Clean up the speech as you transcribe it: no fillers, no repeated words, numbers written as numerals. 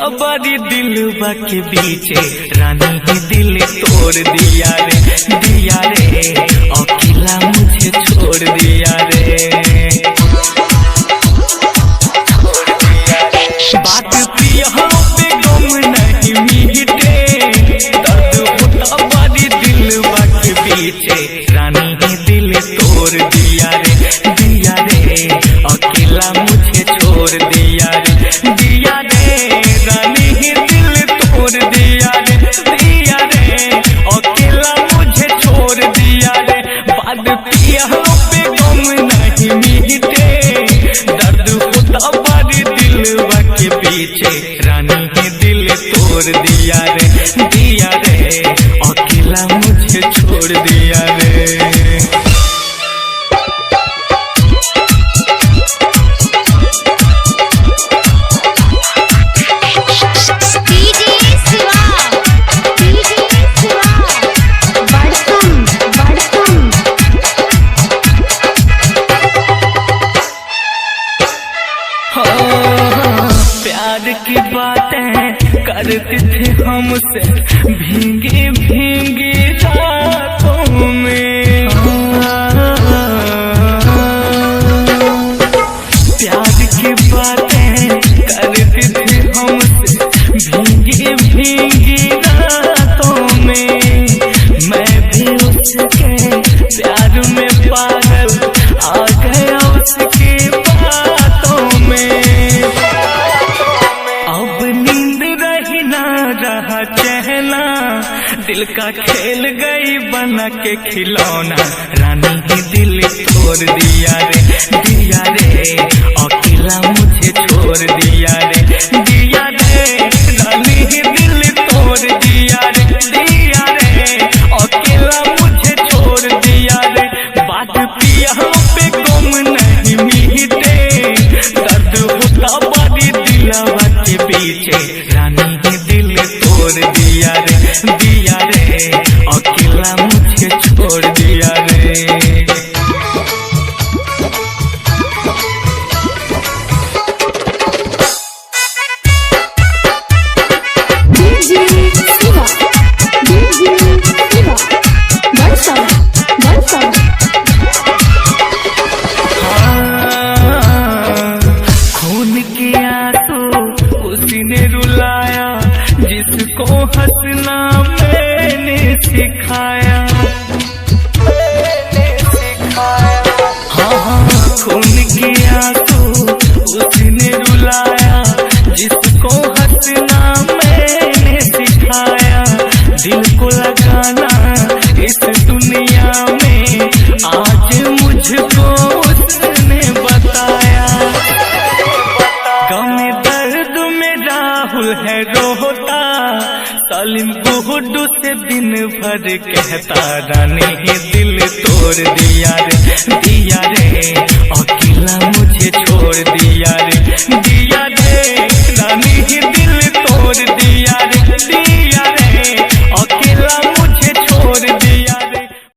बड़ी दिलवा के बीचे रानी ही दिल तोड़ दिया रे अकेला मुझे छोड़ दिया रे। बात पिया पे गम नहीं मीठे दर्द होता बड़ी दिलवा के बीचे रानी ही दिल तोड़ दिया रे अकेला मुझे छोड़ दिया रे रानी ही दिल तोड़ दिया रे अकेला मुझे छोड़ दिया रे। बाद पिया पे गम नहीं मीठे दर्द होता बड़ी दिलवा के पीछे रानी ही दिल तोड़ दिया रे अकेला मुझे छोड़ दिया रे। प्यार की बातें करते थे हमसे भींगी भींगी रातों में। प्यार की बातें करते थे हमसे भींगी भींगी रातों में। मैं भी उसके प्यार में पागल आ गया उसके बातों में। अब नींद रही ना रहा चहना दिल का खेल गई बना के खिलौना रानी ही दिल तोड़ दिया रे अकेला मुझे छोड़ दिया रे रानी ही दिल तोड़ दिया रे अकेला मुझे छोड़ दिया रे। बात पिया पे गम नहीं मीठे दर्द होता बड़ी दिलवा के पीछे रानी ही दिल तोड़ दिया रे अकेला मुझे छोड़ दिया रे। खून के आंसू उसने रुलाया जिसको हंसना मैंने सिखाया। हाँ खून के आंसू उसने रुलाया जिसको हंसना मैंने सिखाया। दिल को लगाना इस दुनिया में आज मुझको उसने बताया। गम दर्द में राहुल है रोता सलीम गुड्डू से दिन भर कहता रानी ही दिल तोड़ दिया रे अकेला